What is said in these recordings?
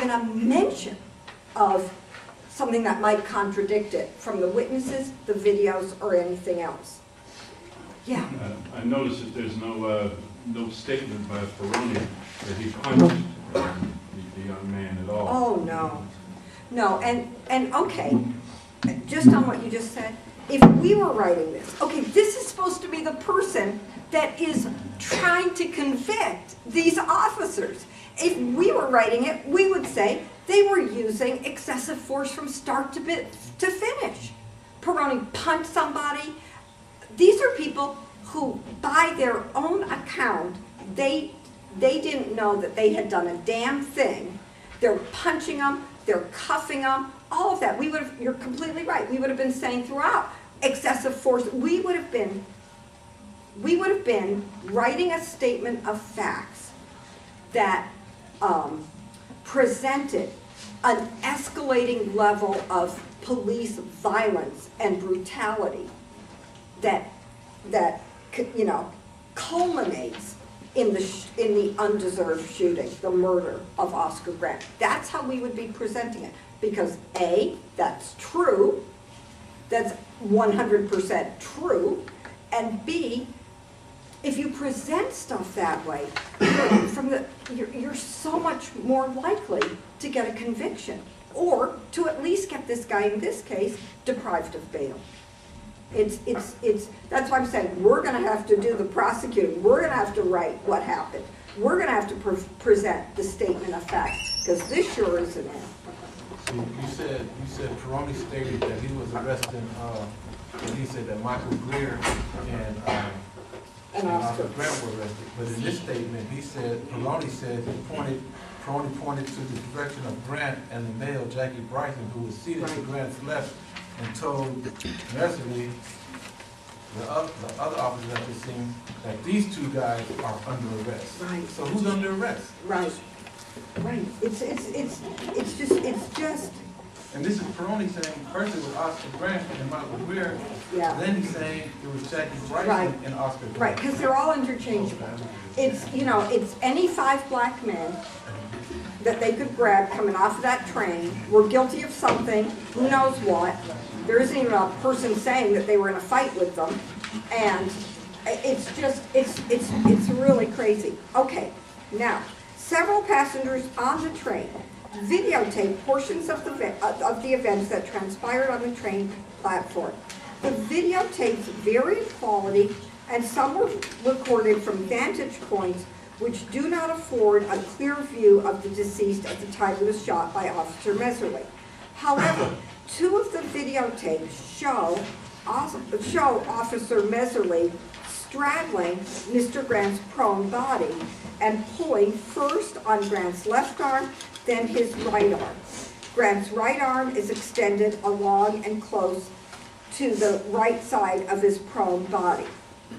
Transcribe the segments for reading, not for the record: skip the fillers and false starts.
even a mention of something that might contradict it from the witnesses, the videos, or anything else. Yeah. I noticed that there's no statement by Ferroni that he punched the young man at all. Oh, no. No, and okay, just on what you just said, if we were writing this, okay, this is supposed to be the person that is trying to convict these officers. If we were writing it, we would say they were using excessive force from start to finish. Peroni punched somebody. These are people who, by their own account, they didn't know that they had done a damn thing. They're punching them, they're cuffing them, all of that. We would have, you're completely right, we would have been saying throughout, excessive force. We would have been writing a statement of facts that presented an escalating level of police violence and brutality that you know, culminates in the undeserved shooting, the murder of Oscar Grant. That's how we would be presenting it, because A, that's true, that's 100% true, and B, if you present stuff that way, you're so much more likely to get a conviction, or to at least get this guy, in this case, deprived of bail. That's why I'm saying we're going to have to do the prosecuting. We're going to have to write what happened. We're going to have to present the statement of facts, because this sure isn't it. See, you said Peroni stated that he was arresting, and he said that Michael Greer and Oscar Grant were arrested. But in this statement, he said, Peroni said, Peroni pointed to the direction of Grant and the male, Jackie Bryson, who was seated to Grant's left, and told Messerly, the other officers at the scene, that these two guys are under arrest. Right. So who's under arrest? Right. Right. It's just. And this is Peroni saying first it was Oscar Grant and Michael Greer. Yeah. Then he's saying it was Jackie Bryson Right. and Oscar Grant. Right, because they're all interchangeable. It's, you know, it's any 5 black men that they could grab coming off of that train were guilty of something, who knows what. There isn't even a person saying that they were in a fight with them. And it's just, it's really crazy. Okay, now, several passengers on the train videotaped portions of the events that transpired on the train platform. The videotapes vary in quality, and some were recorded from vantage points which do not afford a clear view of the deceased at the time he was shot by Officer Messerly. However, 2 of the videotapes show Officer Messerly straddling Mr. Grant's prone body and pulling first on Grant's left arm, then his right arm. Grant's right arm is extended along and close to the right side of his prone body.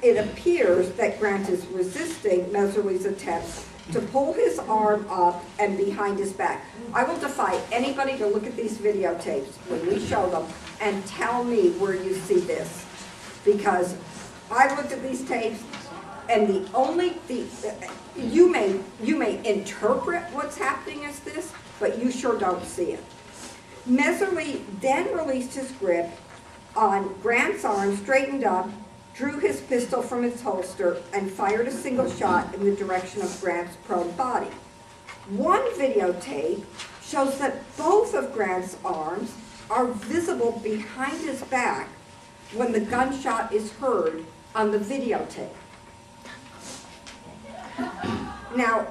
It appears that Grant is resisting Messerly's attempts to pull his arm up and behind his back. I will defy anybody to look at these videotapes when we show them and tell me where you see this. Because I looked at these tapes, and you may interpret what's happening as this, but you sure don't see it. Messerly then released his grip on Grant's arm, straightened up, drew his pistol from its holster, and fired a single shot in the direction of Grant's prone body. One videotape shows that both of Grant's arms are visible behind his back when the gunshot is heard on the videotape. Now,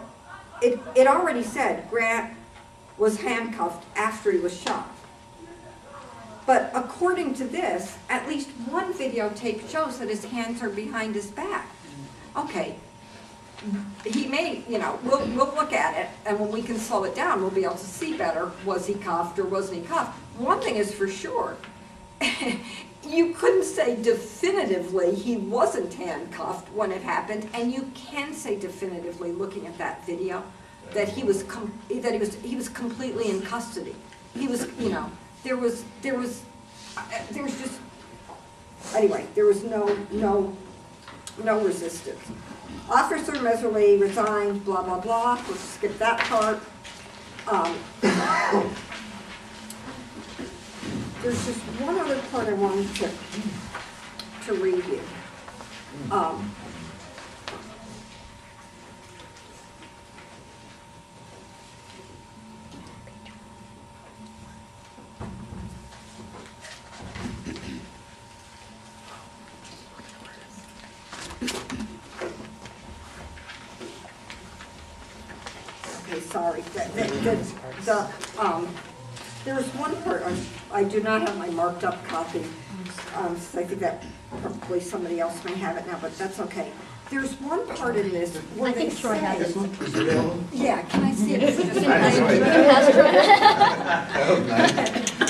it already said Grant was handcuffed after he was shot. But according to this, at least one videotape shows that his hands are behind his back. Okay, he may, you know, we'll look at it, and when we can slow it down, we'll be able to see better, was he cuffed or wasn't he cuffed? One thing is for sure, you couldn't say definitively he wasn't handcuffed when it happened, and you can say definitively, looking at that video, that he was completely in custody. He was, you know, there was just, anyway, there was no resistance. Officer Messerly resigned, blah, blah, blah. Let's skip that part. just one other part I wanted to read you. Okay, sorry. There's one part, I do not have my marked up copy, so I think that probably somebody else may have it now, but that's okay. There's one part in this where I think they Troy has say, this one. yeah, can I see it? Just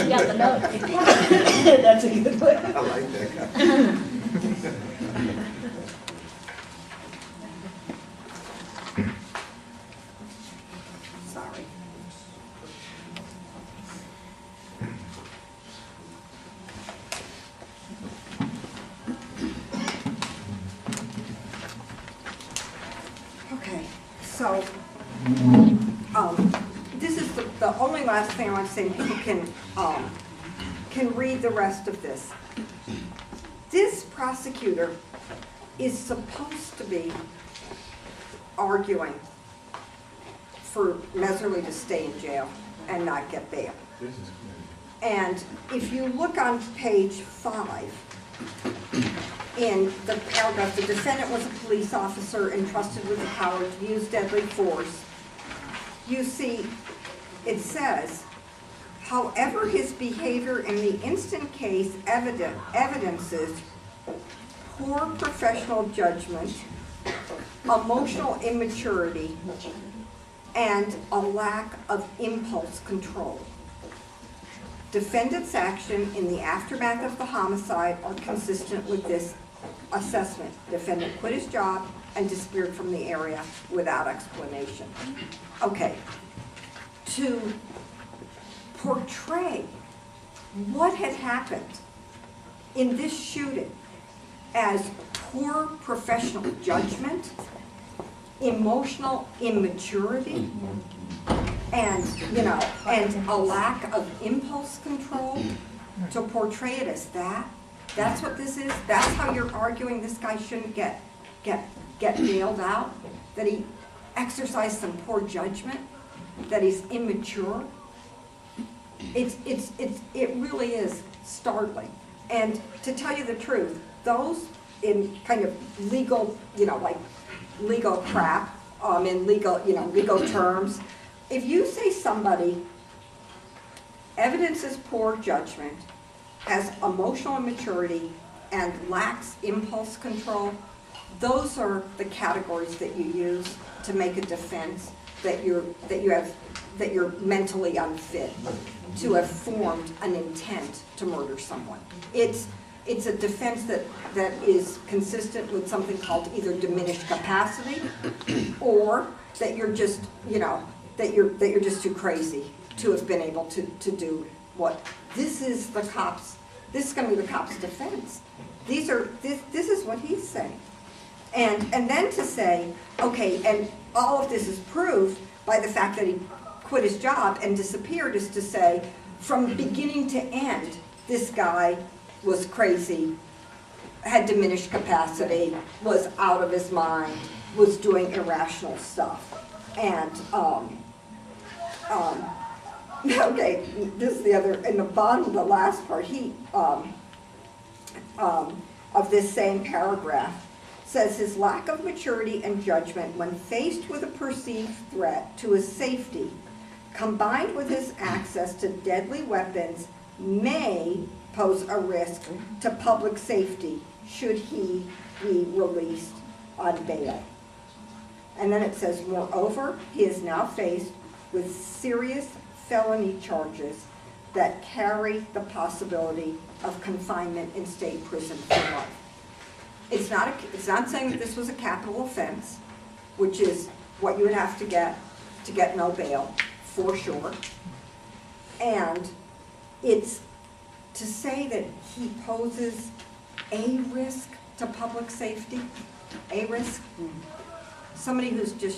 Yeah, the note. That's a good one. I like that guy. Sorry. Okay, so, this is the only last thing I want to say, and people can read the rest of this. This prosecutor is supposed to be arguing for Meserly to stay in jail and not get bail. This is And if you look on page 5, in the paragraph, the defendant was a police officer entrusted with the power to use deadly force, you see, it says, however, his behavior in the instant case evidences poor professional judgment, emotional immaturity, and a lack of impulse control. Defendant's action in the aftermath of the homicide are consistent with this assessment. Defendant quit his job and disappeared from the area without explanation. Okay, to portray what had happened in this shooting as poor professional judgment, emotional immaturity, and, and a lack of impulse control, to portray it as that, that's what this is? That's how you're arguing this guy shouldn't get bailed out? That he exercised some poor judgment? That he's immature? It really is startling. And to tell you the truth, those in kind of legal, like legal crap, in legal terms, if you say somebody evidences poor judgment, has emotional immaturity, and lacks impulse control, those are the categories that you use to make a defense that you're mentally unfit to have formed an intent to murder someone. It's a defense that is consistent with something called either diminished capacity, or that you're just, that you're just too crazy to have been able to do what this is the cops. This is going to be the cops' defense. This is what he's saying, and then to say, okay, and all of this is proved by the fact that he quit his job and disappeared, is to say, from beginning to end, this guy was crazy, had diminished capacity, was out of his mind, was doing irrational stuff. And, okay, this is the other, in the bottom, the last part, of this same paragraph, says his lack of maturity and judgment when faced with a perceived threat to his safety, combined with his access to deadly weapons, may pose a risk to public safety should he be released on bail. And then it says, moreover, he is now faced with serious felony charges that carry the possibility of confinement in state prison for life. It's not saying that this was a capital offense, which is what you would have to get no bail, for sure. And it's to say that he poses a risk to public safety, a risk. Somebody who's just